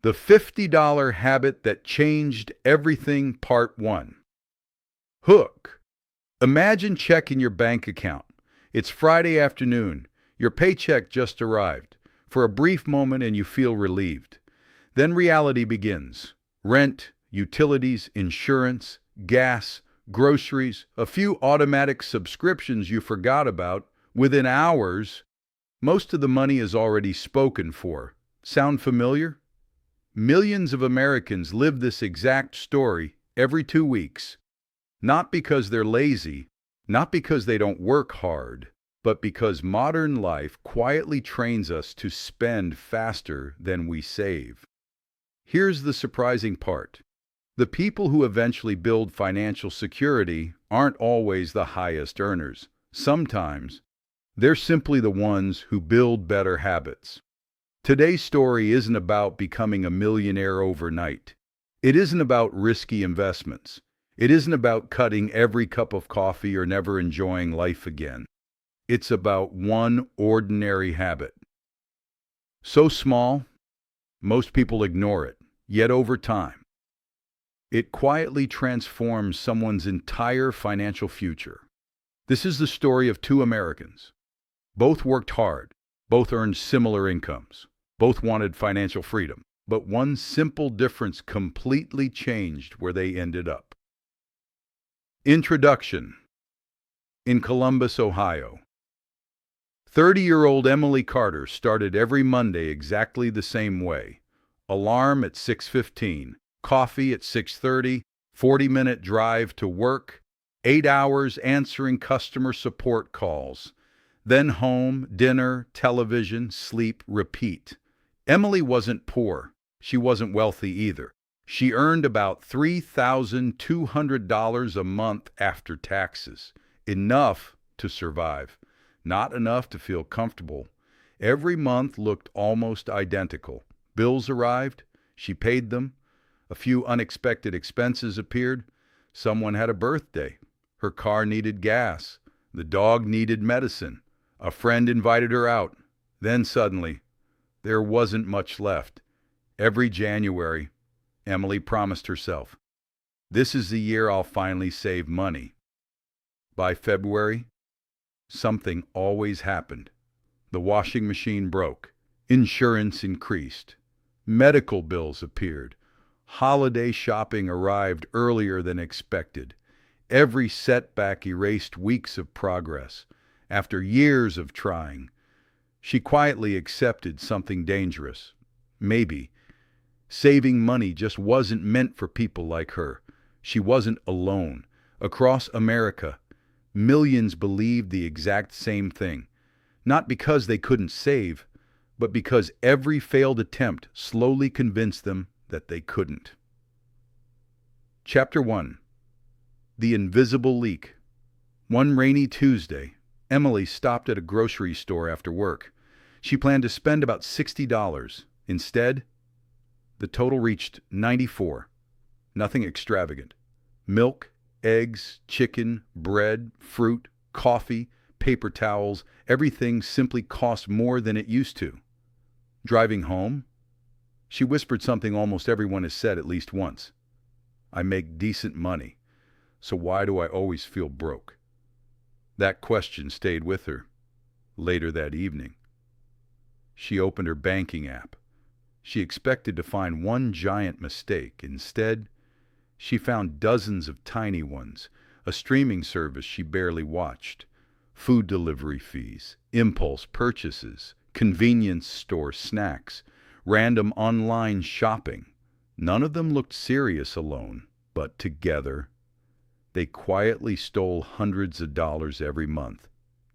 The $50 Habit That Changed Everything, Part 1. Hook. Imagine checking your bank account. It's Friday afternoon. Your paycheck just arrived. For a brief moment and you feel relieved. Then reality begins. Rent, utilities, insurance, gas, groceries, a few automatic subscriptions you forgot about. Within hours, most of the money is already spoken for. Sound familiar? Millions of Americans live this exact story every 2 weeks. Not because they're lazy, not because they don't work hard, but because modern life quietly trains us to spend faster than we save. Here's the surprising part. The people who eventually build financial security aren't always the highest earners. Sometimes, they're simply the ones who build better habits. Today's story isn't about becoming a millionaire overnight. It isn't about risky investments. It isn't about cutting every cup of coffee or never enjoying life again. It's about one ordinary habit. So small, most people ignore it. Yet over time, it quietly transforms someone's entire financial future. This is the story of two Americans. Both worked hard. Both earned similar incomes. Both wanted financial freedom. But one simple difference completely changed where they ended up. Introduction. In Columbus, Ohio, 30-year-old Emily Carter started every Monday exactly the same way. Alarm at 6:15, coffee at 6:30, 40-minute drive to work, 8 hours answering customer support calls. Then home, dinner, television, sleep, repeat. Emily wasn't poor. She wasn't wealthy either. She earned about $3,200 a month after taxes. Enough to survive. Not enough to feel comfortable. Every month looked almost identical. Bills arrived. She paid them. A few unexpected expenses appeared. Someone had a birthday. Her car needed gas. The dog needed medicine. A friend invited her out. Then suddenly, there wasn't much left. Every January, Emily promised herself, "This is the year I'll finally save money." By February, something always happened. The washing machine broke. Insurance increased. Medical bills appeared. Holiday shopping arrived earlier than expected. Every setback erased weeks of progress. After years of trying, she quietly accepted something dangerous. Maybe saving money just wasn't meant for people like her. She wasn't alone. Across America, millions believed the exact same thing. Not because they couldn't save, but because every failed attempt slowly convinced them that they couldn't. Chapter 1. The Invisible Leak. One rainy Tuesday, Emily stopped at a grocery store after work. She planned to spend about $60. Instead, the total reached $94. Nothing extravagant. Milk, eggs, chicken, bread, fruit, coffee, paper towels, everything simply cost more than it used to. Driving home, she whispered something almost everyone has said at least once. "I make decent money, so why do I always feel broke?" That question stayed with her. Later that evening, she opened her banking app. She expected to find one giant mistake. Instead, she found dozens of tiny ones, a streaming service she barely watched, food delivery fees, impulse purchases, convenience store snacks, random online shopping. None of them looked serious alone, but together, they quietly stole hundreds of dollars every month.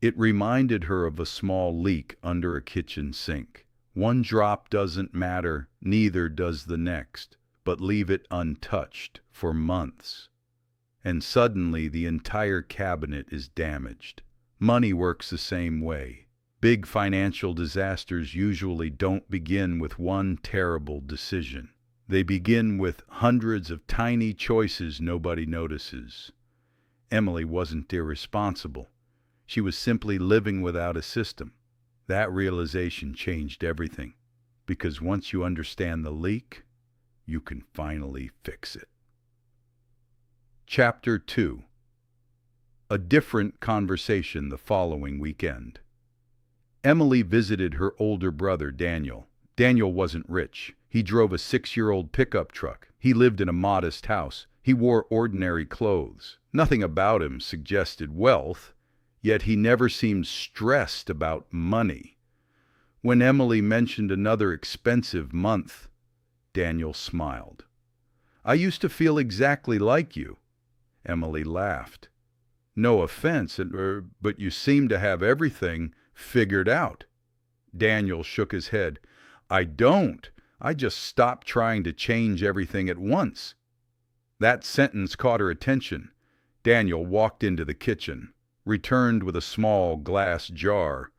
It reminded her of a small leak under a kitchen sink. One drop doesn't matter, neither does the next, but leave it untouched for months. And suddenly the entire cabinet is damaged. Money works the same way. Big financial disasters usually don't begin with one terrible decision. They begin with hundreds of tiny choices nobody notices. Emily wasn't irresponsible. She was simply living without a system. That realization changed everything. because once you understand the leak, you can finally fix it. Chapter 2. A different conversation the following weekend. Emily visited her older brother, Daniel. Daniel wasn't rich. He drove a 6-year-old pickup truck. He lived in a modest house. He wore ordinary clothes. Nothing about him suggested wealth, yet he never seemed stressed about money. When Emily mentioned another expensive month, Daniel smiled. "I used to feel exactly like you." Emily laughed. "No offense, but you seem to have everything figured out." Daniel shook his head. "I don't. I just stopped trying to change everything at once." That sentence caught her attention. Daniel walked into the kitchen, returned with a small glass jar,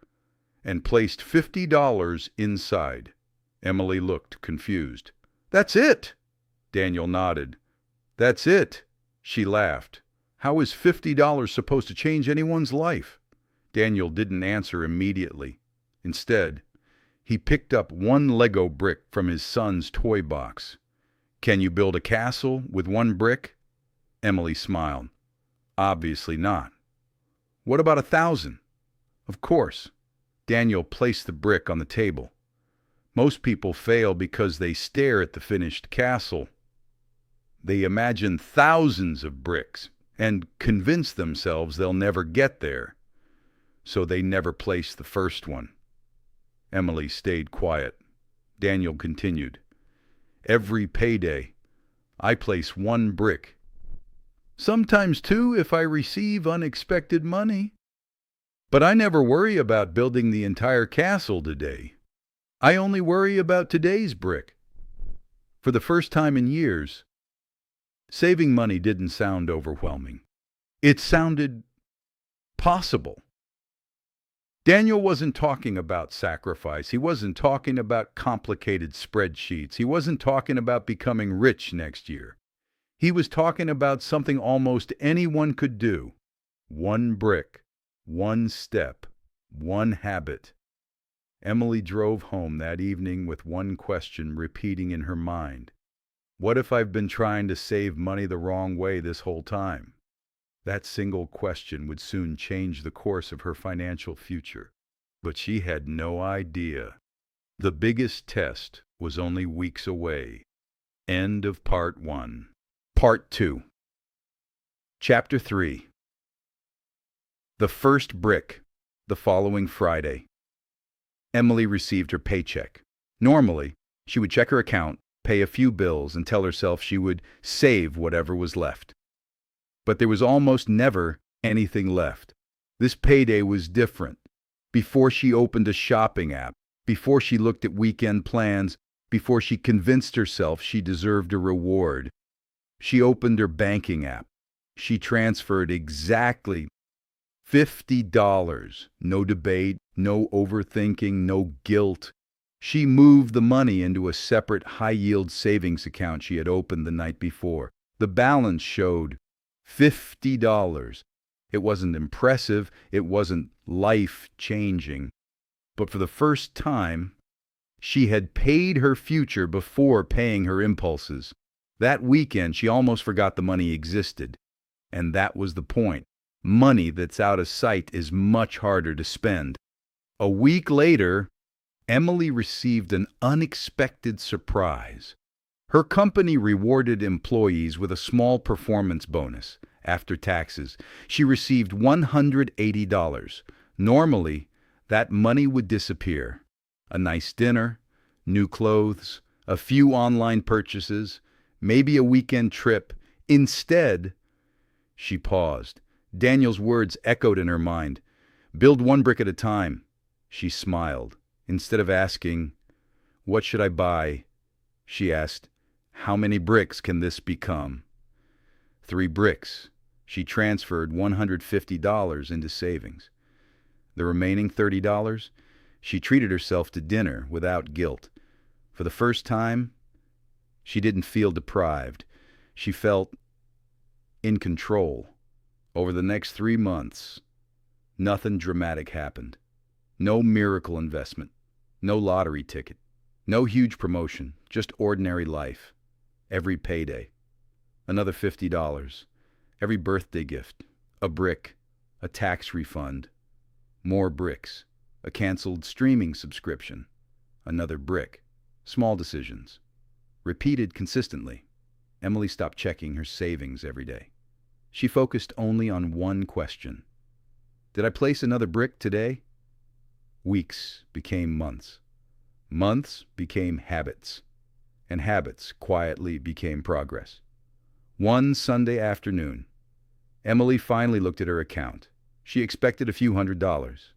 and placed $50 inside. Emily looked confused. "That's it!" Daniel nodded. "That's it." She laughed. "How is $50 supposed to change anyone's life?" Daniel didn't answer immediately. Instead, he picked up one Lego brick from his son's toy box. "Can you build a castle with one brick?" Emily smiled. "Obviously not." "What about 1,000? "Of course." Daniel placed the brick on the table. "Most people fail because they stare at the finished castle. They imagine thousands of bricks and convince themselves they'll never get there. So they never place the first one." Emily stayed quiet. Daniel continued. "Every payday, I place one brick. Sometimes two if I receive unexpected money. But I never worry about building the entire castle today. I only worry about today's brick." For the first time in years, saving money didn't sound overwhelming. It sounded possible. Daniel wasn't talking about sacrifice. He wasn't talking about complicated spreadsheets. He wasn't talking about becoming rich next year. He was talking about something almost anyone could do. One brick, one step, one habit. Emily drove home that evening with one question repeating in her mind. What if I've been trying to save money the wrong way this whole time? That single question would soon change the course of her financial future. But she had no idea. The biggest test was only weeks away. End of Part 1. Part 2. Chapter 3. The first brick, the following Friday. Emily received her paycheck. Normally, she would check her account, pay a few bills, and tell herself she would save whatever was left. But there was almost never anything left. This payday was different. Before she opened a shopping app, before she looked at weekend plans, before she convinced herself she deserved a reward, she opened her banking app. She transferred exactly $50. No debate, no overthinking, no guilt. She moved the money into a separate high-yield savings account she had opened the night before. The balance showed $50. It wasn't impressive, it wasn't life-changing, but for the first time, she had paid her future before paying her impulses. That weekend, she almost forgot the money existed. And that was the point. Money that's out of sight is much harder to spend. A week later, Emily received an unexpected surprise. Her company rewarded employees with a small performance bonus. After taxes, she received $180. Normally, that money would disappear. A nice dinner, new clothes, a few online purchases, maybe a weekend trip. Instead, she paused. Daniel's words echoed in her mind. "Build one brick at a time." She smiled. Instead of asking, "What should I buy?" she asked, "How many bricks can this become?" 3 bricks. She transferred $150 into savings. The remaining $30, she treated herself to dinner without guilt. For the first time, she didn't feel deprived. She felt in control. Over the next 3 months, nothing dramatic happened. No miracle investment. No lottery ticket. No huge promotion, just ordinary life. Every payday. Another $50. Every birthday gift. A brick. A tax refund. More bricks. A canceled streaming subscription. Another brick. Small decisions. Repeated consistently. Emily stopped checking her savings every day. She focused only on one question. Did I place another brick today? Weeks became months. Months became habits. And habits quietly became progress. One Sunday afternoon, Emily finally looked at her account. She expected a few $100s.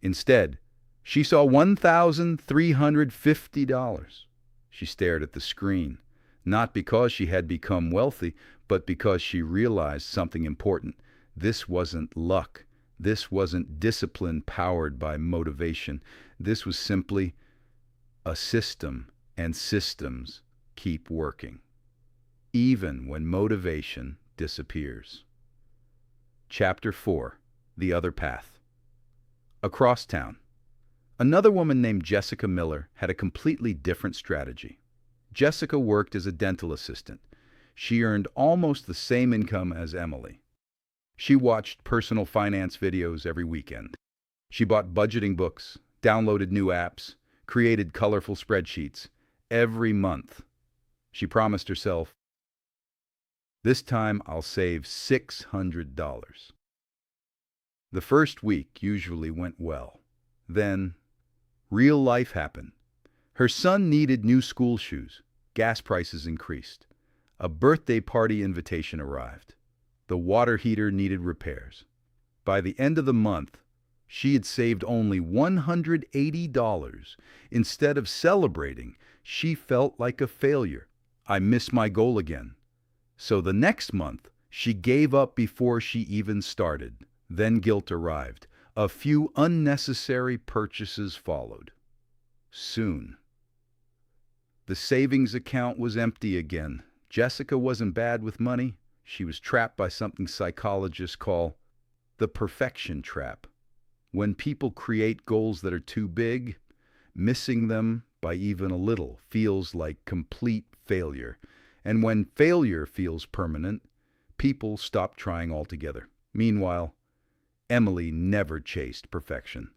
Instead, she saw $1,350. She stared at the screen, not because she had become wealthy, but because she realized something important. This wasn't luck. This wasn't discipline powered by motivation. This was simply a system, and systems keep working, even when motivation disappears. Chapter 4. The Other Path. Across town, another woman named Jessica Miller had a completely different strategy. Jessica worked as a dental assistant. She earned almost the same income as Emily. She watched personal finance videos every weekend. She bought budgeting books, downloaded new apps, created colorful spreadsheets. Every month, she promised herself, "This time I'll save $600. The first week usually went well. Then, real life happened. Her son needed new school shoes. Gas prices increased. A birthday party invitation arrived. The water heater needed repairs. By the end of the month, she had saved only $180. Instead of celebrating, she felt like a failure. I missed my goal again. So the next month, she gave up before she even started. Then guilt arrived. A few unnecessary purchases followed. Soon, the savings account was empty again. Jessica wasn't bad with money. She was trapped by something psychologists call the perfection trap. When people create goals that are too big, missing them by even a little feels like complete failure. And when failure feels permanent, people stop trying altogether. Meanwhile, Emily never chased perfection.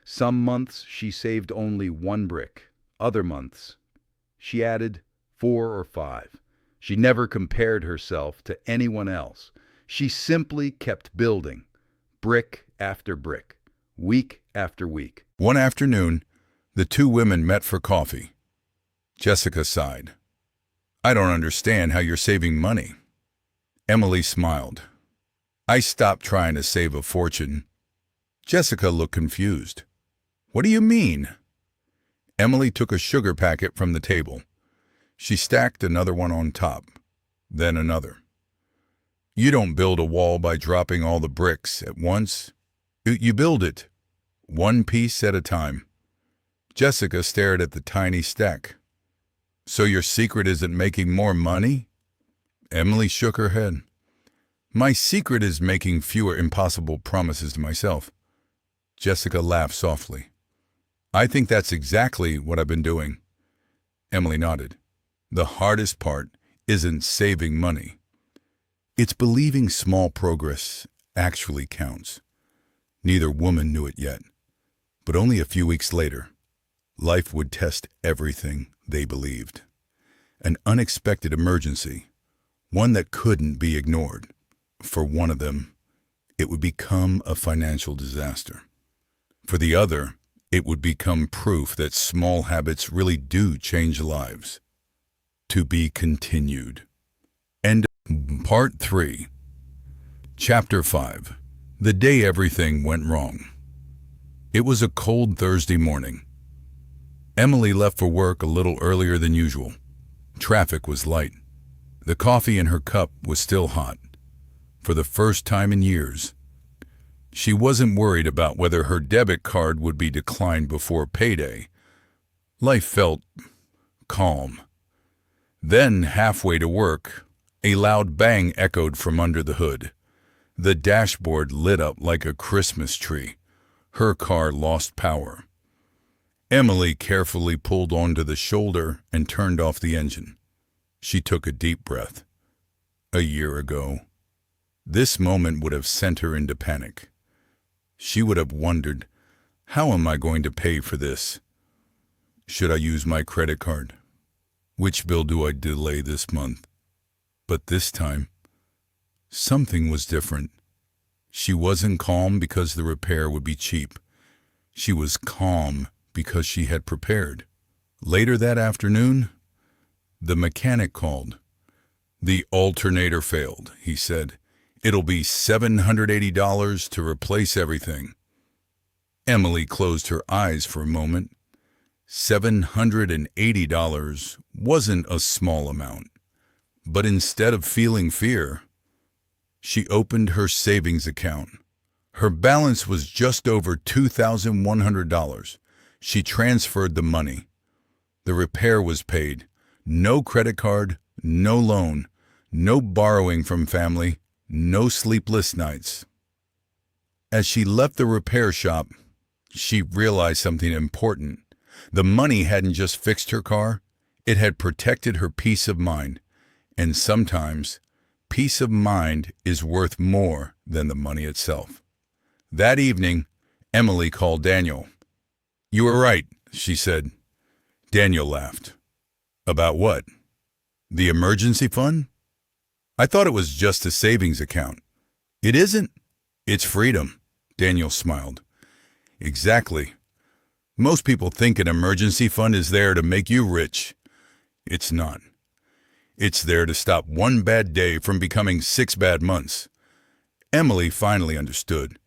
Some months she saved only one brick. Other months, she added 4 or 5. She never compared herself to anyone else. She simply kept building, brick after brick, week after week. One afternoon, the two women met for coffee. Jessica sighed. "I don't understand how you're saving money." Emily smiled. "I stopped trying to save a fortune." Jessica looked confused. "What do you mean?" Emily took a sugar packet from the table. She stacked another one on top, then another. "You don't build a wall by dropping all the bricks at once. You build it, one piece at a time." Jessica stared at the tiny stack. "So your secret isn't making more money?" Emily shook her head. "My secret is making fewer impossible promises to myself." Jessica laughed softly. "I think that's exactly what I've been doing." Emily nodded. "The hardest part isn't saving money. It's believing small progress actually counts." Neither woman knew it yet, but only a few weeks later, life would test everything they believed. An unexpected emergency, one that couldn't be ignored. For one of them, it would become a financial disaster. For the other, it would become proof that small habits really do change lives. To be continued. End of Part 3. Chapter 5. The day everything went wrong. It was a cold Thursday morning. Emily left for work a little earlier than usual. Traffic was light. The coffee in her cup was still hot. For the first time in years, she wasn't worried about whether her debit card would be declined before payday. Life felt calm. Then, halfway to work, a loud bang echoed from under the hood. The dashboard lit up like a Christmas tree. Her car lost power. Emily carefully pulled onto the shoulder and turned off the engine. She took a deep breath. A year ago, this moment would have sent her into panic. She would have wondered, how am I going to pay for this? Should I use my credit card? Which bill do I delay this month? But this time, something was different. She wasn't calm because the repair would be cheap. She was calm because she had prepared. Later that afternoon, the mechanic called. The alternator failed, he said. It'll be $780 to replace everything. Emily closed her eyes for a moment. $780 wasn't a small amount. But instead of feeling fear, she opened her savings account. Her balance was just over $2,100. She transferred the money. The repair was paid. No credit card, no loan, no borrowing from family, no sleepless nights. As she left the repair shop, she realized something important. The money hadn't just fixed her car, it had protected her peace of mind. And sometimes, peace of mind is worth more than the money itself. That evening, Emily called Daniel. "You were right," she said. Daniel laughed. "About what? The emergency fund? I thought it was just a savings account." "It isn't. It's freedom," Daniel smiled. "Exactly. Most people think an emergency fund is there to make you rich. It's not. It's there to stop one bad day from becoming 6 bad months." Emily finally understood.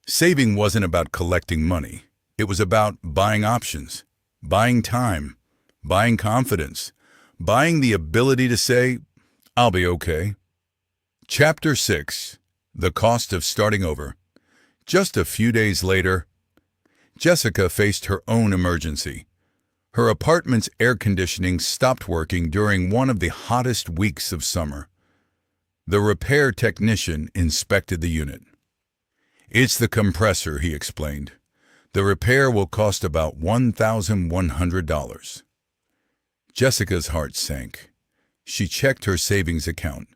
Saving wasn't about collecting money. It was about buying options, buying time, buying confidence, buying the ability to say, "I'll be okay." Chapter 6. The Cost of Starting Over. Just a few days later, Jessica faced her own emergency. Her apartment's air conditioning stopped working during one of the hottest weeks of summer. The repair technician inspected the unit. "It's the compressor," he explained. "The repair will cost about $1,100. Jessica's heart sank. She checked her savings account.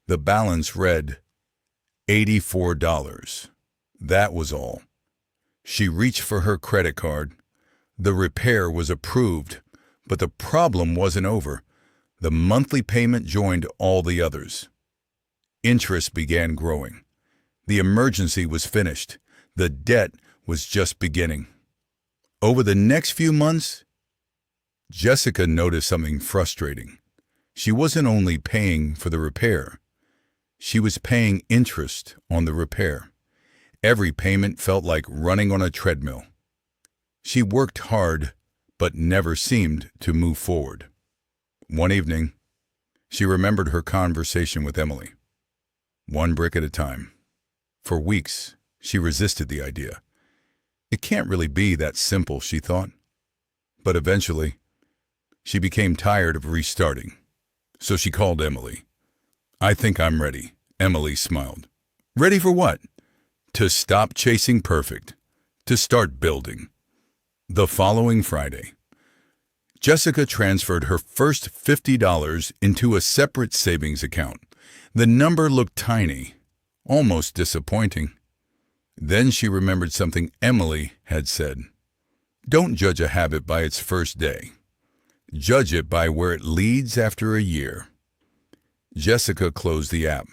The balance read $84. That was all. She reached for her credit card. The repair was approved, but the problem wasn't over. The monthly payment joined all the others. Interest began growing. The emergency was finished. The debt was just beginning. Over the next few months, Jessica noticed something frustrating. She wasn't only paying for the repair. She was paying interest on the repair. Every payment felt like running on a treadmill. She worked hard, but never seemed to move forward. One evening, she remembered her conversation with Emily. One brick at a time. For weeks, she resisted the idea. It can't really be that simple, she thought. But eventually, she became tired of restarting. So she called Emily. "I think I'm ready," Emily smiled. "Ready for what?" "To stop chasing perfect. To start building." The following Friday, Jessica transferred her first $50 into a separate savings account. The number looked tiny, almost disappointing. Then she remembered something Emily had said. "Don't judge a habit by its first day. Judge it by where it leads after a year." Jessica closed the app.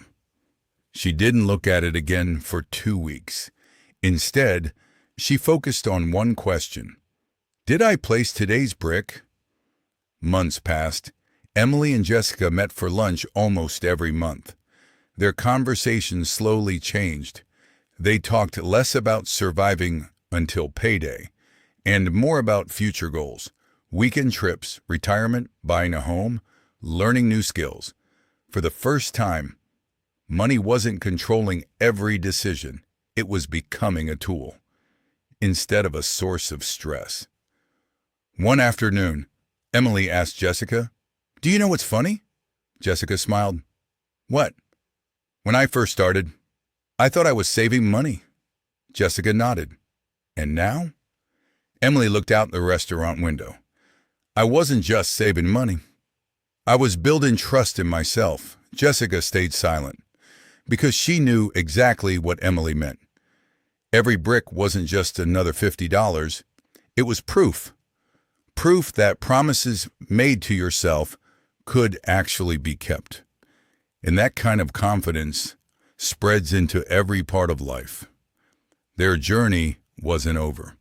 She didn't look at it again for 2 weeks. Instead, she focused on one question. Did I place today's brick? Months passed. Emily and Jessica met for lunch almost every month. Their conversations slowly changed. They talked less about surviving until payday and more about future goals, weekend trips, retirement, buying a home, learning new skills. For the first time, money wasn't controlling every decision. It was becoming a tool instead of a source of stress. One afternoon, Emily asked Jessica, "Do you know what's funny?" Jessica smiled. "What?" "When I first started, I thought I was saving money." Jessica nodded. "And now?" Emily looked out the restaurant window. I wasn't just saving money. I was building trust in myself. Jessica stayed silent because she knew exactly what Emily meant. Every brick wasn't just another $50. It was proof. Proof that promises made to yourself could actually be kept. And that kind of confidence spreads into every part of life. Their journey wasn't over.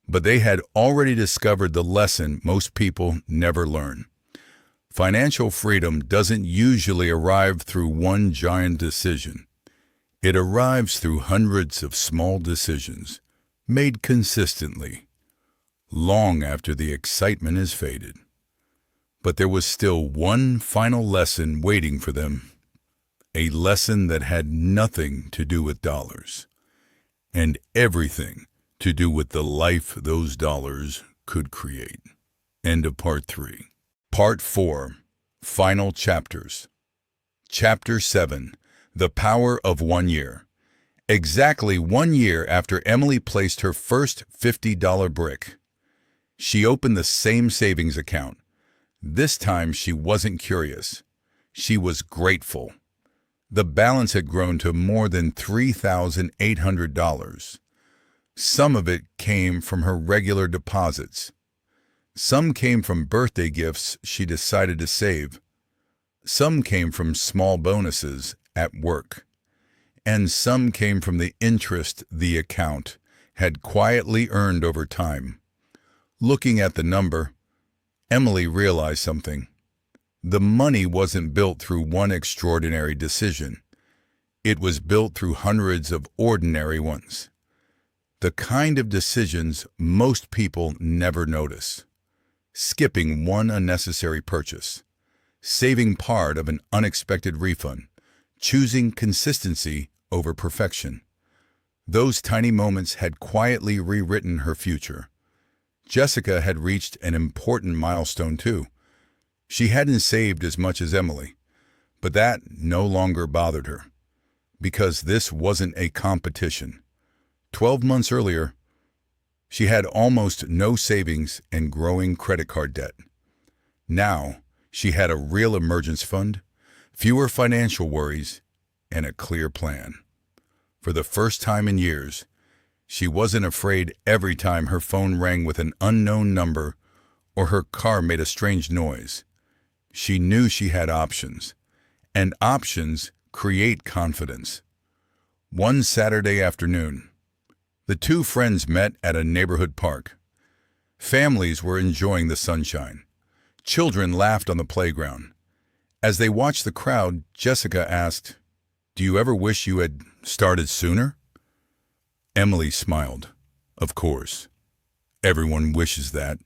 But they had already discovered the lesson most people never learn. Financial freedom doesn't usually arrive through one giant decision. It arrives through hundreds of small decisions, made consistently, long after the excitement has faded. But there was still one final lesson waiting for them, a lesson that had nothing to do with dollars, and everything to do with the life those dollars could create. End of part 3. Part 4. Final chapters. Chapter 7. The Power of 1 Year. Exactly 1 year after Emily placed her first $50 brick, she opened the same savings account. This time she wasn't curious. She was grateful. The balance had grown to more than $3,800. Some of it came from her regular deposits. Some came from birthday gifts she decided to save. Some came from small bonuses at work. And some came from the interest the account had quietly earned over time. Looking at the number, Emily realized something. The money wasn't built through one extraordinary decision. It was built through hundreds of ordinary ones. The kind of decisions most people never notice. Skipping one unnecessary purchase, saving part of an unexpected refund, choosing consistency over perfection. Those tiny moments had quietly rewritten her future. Jessica had reached an important milestone too. She hadn't saved as much as Emily, but that no longer bothered her, because this wasn't a competition. 12 months earlier, she had almost no savings and growing credit card debt. Now, she had a real emergency fund, fewer financial worries, and a clear plan. For the first time in years, she wasn't afraid every time her phone rang with an unknown number or her car made a strange noise. She knew she had options, and options create confidence. One Saturday afternoon, the two friends met at a neighborhood park. Families were enjoying the sunshine. Children laughed on the playground. As they watched the crowd, Jessica asked, "Do you ever wish you had started sooner?" Emily smiled. Of course. Everyone wishes that.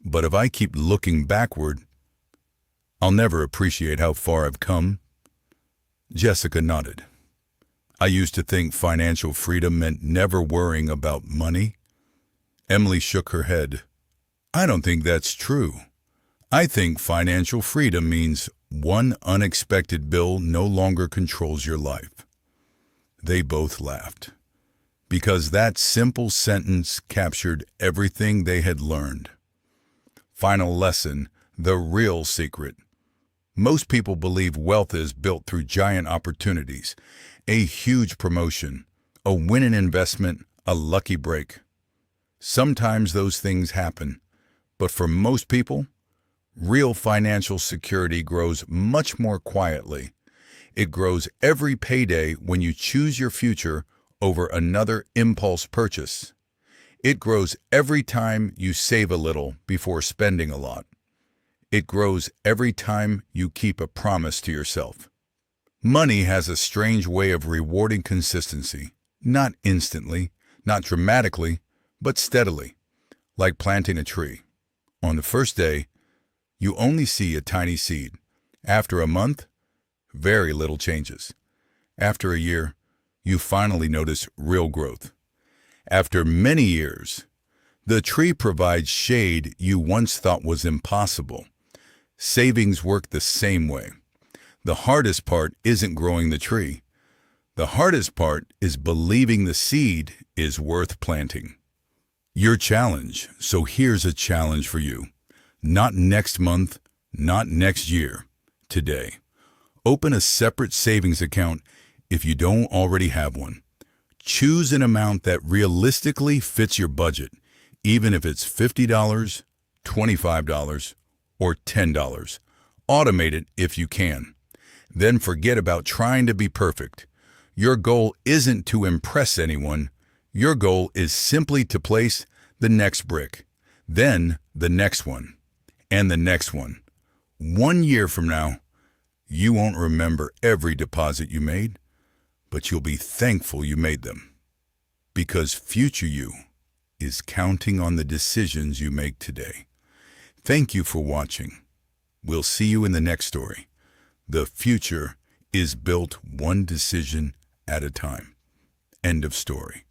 But if I keep looking backward, I'll never appreciate how far I've come. Jessica nodded. I used to think financial freedom meant never worrying about money. Emily shook her head. I don't think that's true. I think financial freedom means one unexpected bill no longer controls your life. They both laughed, because that simple sentence captured everything they had learned. Final lesson, the real secret. Most people believe wealth is built through giant opportunities, a huge promotion, a winning investment, a lucky break. Sometimes those things happen, but for most people, real financial security grows much more quietly. It grows every payday when you choose your future over another impulse purchase. It grows every time you save a little before spending a lot. It grows every time you keep a promise to yourself. Money has a strange way of rewarding consistency, not instantly, not dramatically, but steadily, like planting a tree. On the first day, you only see a tiny seed. After a month, very little changes. After a year, you finally notice real growth. After many years, the tree provides shade you once thought was impossible. Savings work the same way. The hardest part isn't growing the tree. The hardest part is believing the seed is worth planting. Your challenge. So here's a challenge for you. Not next month, not next year. Today. Open a separate savings account if you don't already have one. Choose an amount that realistically fits your budget, even if it's $50, $25, or $10. Automate it if you can. Then forget about trying to be perfect. Your goal isn't to impress anyone. Your goal is simply to place the next brick, then the next one, and the next one. 1 year from now, you won't remember every deposit you made, but you'll be thankful you made them. Because future you is counting on the decisions you make today. Thank you for watching. We'll see you in the next story. The future is built one decision at a time. End of story.